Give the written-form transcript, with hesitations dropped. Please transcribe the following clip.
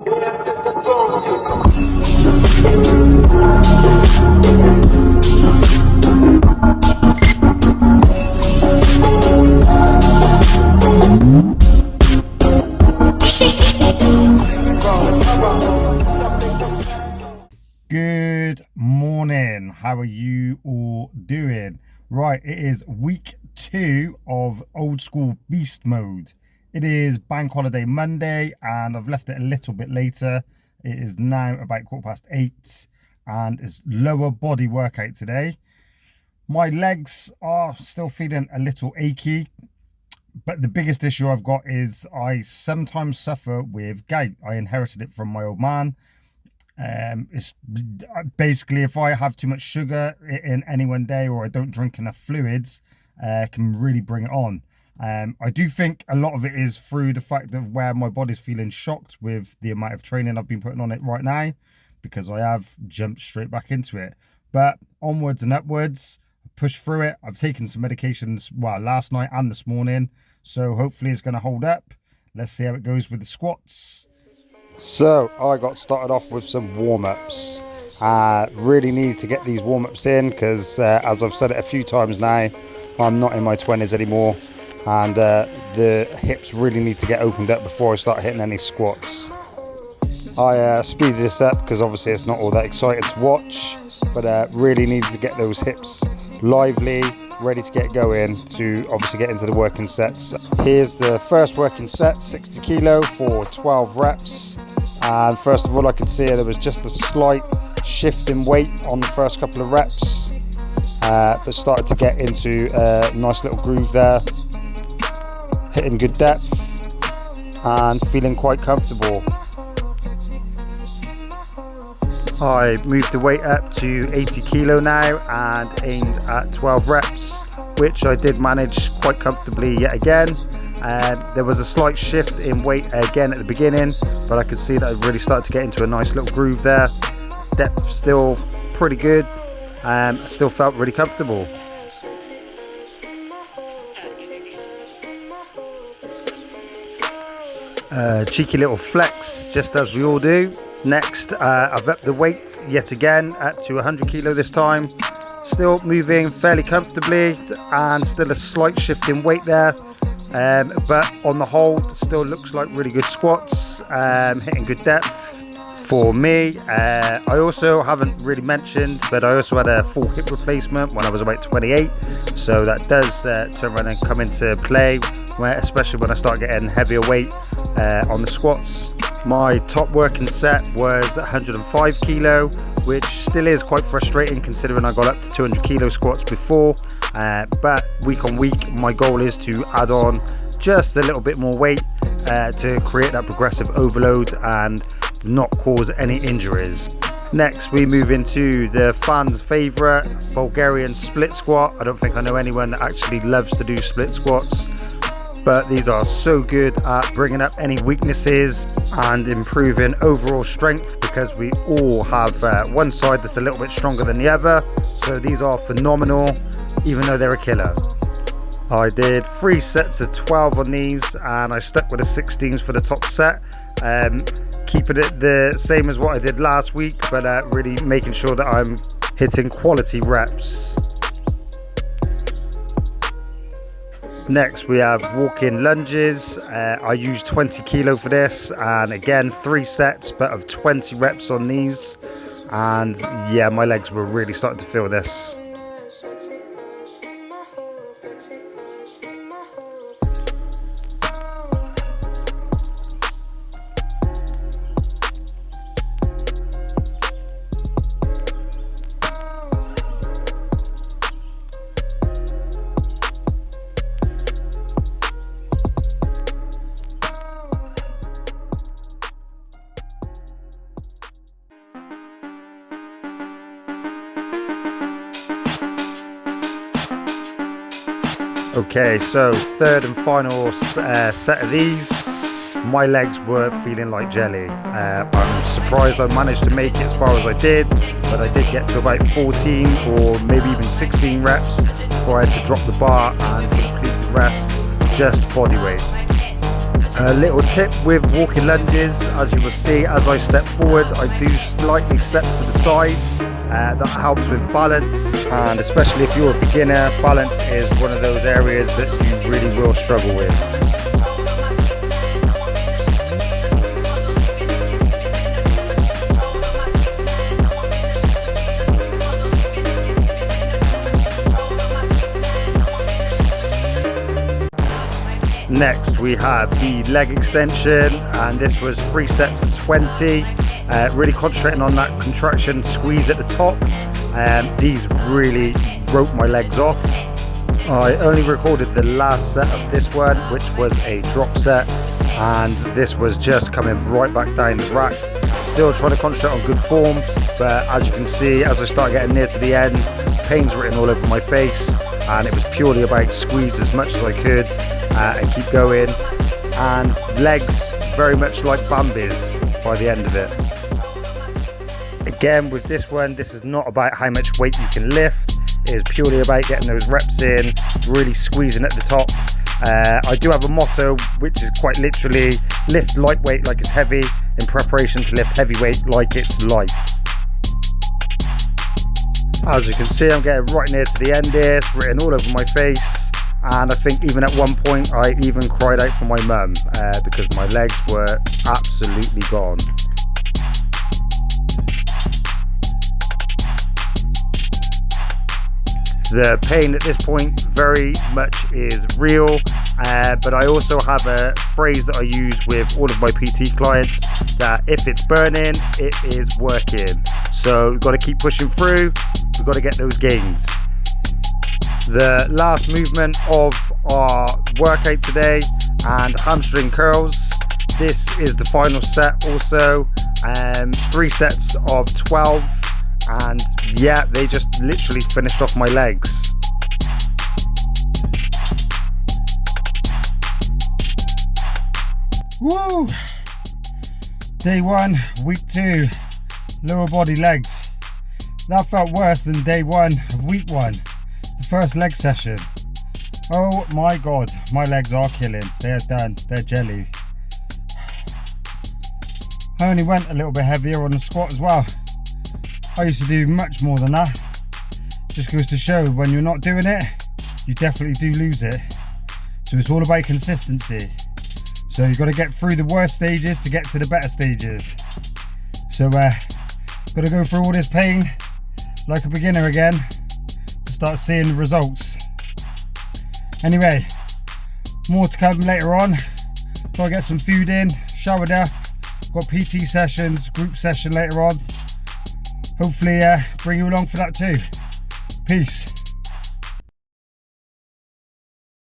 Good morning. How are you all doing? Right, it is week 2 of Old School Beast Mode. It is Bank Holiday Monday and I've left it a little bit later. It is now about 8:15 and it's lower body workout today. My legs are still feeling a little achy, but the biggest issue I've got is I sometimes suffer with gout. I inherited it from my old man. It's basically if I have too much sugar in any one day or I don't drink enough fluids, can really bring it on. I do think a lot of it is through the fact of where my body's feeling shocked with the amount of training I've been putting on it right now, because I have jumped straight back into it. But onwards and upwards, push through it. I've taken some medications, well, last night and this morning, so hopefully it's going to hold up. Let's see how it goes with the squats. So I got started off with some warm-ups. Really need to get these warm-ups in because as I've said it a few times now, I'm not in my 20s anymore, and the hips really need to get opened up before I start hitting any squats. I speeded this up because obviously it's not all that exciting to watch, but really needed to get those hips lively, ready to get going to obviously get into the working sets. Here's the first working set, 60 kilo for 12 reps. And first of all, I could see there was just a slight shift in weight on the first couple of reps, but started to get into a nice little groove there, hitting good depth and feeling quite comfortable. I moved the weight up to 80 kilo now and aimed at 12 reps, which I did manage quite comfortably yet again. There was a slight shift in weight again at the beginning, but I could see that I really started to get into a nice little groove there. Depth still pretty good, still felt really comfortable. Cheeky little flex, just as we all do. Next, I've upped the weight yet again up to 100 kilo this time. Still moving fairly comfortably and still a slight shift in weight there. But on the whole, still looks like really good squats, hitting good depth for me. I also haven't really mentioned, but I also had a full hip replacement when I was about 28, so that does turn around and come into play, especially when I start getting heavier weight on the squats. My top working set was 105 kilo, which still is quite frustrating considering I got up to 200 kilo squats before, but week on week my goal is to add on just a little bit more weight to create that progressive overload and not cause any injuries. Next we move into the fans' favourite Bulgarian split squat. I don't think I know anyone that actually loves to do split squats, but these are so good at bringing up any weaknesses and improving overall strength, because we all have one side that's a little bit stronger than the other, so these are phenomenal even though they're a killer. I did 3 sets of 12 on these and I stuck with the 16s for the top set, keeping it the same as what I did last week, but really making sure that I'm hitting quality reps. Next we have walk-in lunges. I used 20 kilo for this, and again 3 sets but of 20 reps on these, and yeah, my legs were really starting to feel this. Okay, so third and final set of these. My legs were feeling like jelly. I'm surprised I managed to make it as far as I did, but I did get to about 14 or maybe even 16 reps before I had to drop the bar and complete the rest just body weight. A little tip with walking lunges, as you will see, as I step forward, I do slightly step to the side. That helps with balance, and especially if you're a beginner, balance is one of those areas that you really will struggle with. Next we have the leg extension, and this was 3 sets of 20, really concentrating on that contraction squeeze at the top. These really broke my legs off. I only recorded the last set of this one, which was a drop set, and this was just coming right back down the rack. Still trying to concentrate on good form, but as you can see, as I start getting near to the end, pain's written all over my face, and it was purely about squeeze as much as I could and keep going, and legs very much like Bambi's by the end of it. Again, with this one, this is not about how much weight you can lift, it is purely about getting those reps in, really squeezing at the top. I do have a motto, which is quite literally lift lightweight like it's heavy in preparation to lift heavyweight like it's light. As you can see, I'm getting right near to the end here. It's written all over my face, and I think even at one point I even cried out for my mum because my legs were absolutely gone. The pain at this point very much is real, but I also have a phrase that I use with all of my PT clients, that if it's burning, it is working. So we've got to keep pushing through, we've got to get those gains. The last movement of our workout today, and hamstring curls. This is the final set also, 3 sets of 12. And yeah, they just literally finished off my legs. Woo! Day 1, week 2, lower body legs. That felt worse than day 1 of week 1, the first leg session. Oh my god, my legs are killing. They are done, they're jelly. I only went a little bit heavier on the squat as well. I used to do much more than that. Just goes to show, when you're not doing it, you definitely do lose it. So it's all about consistency. So you've got to get through the worst stages to get to the better stages. So got to go through all this pain like a beginner again to start seeing the results. Anyway, more to come later on. Got to get some food in, showered up. Got PT sessions, group session later on. Hopefully bring you along for that too. Peace.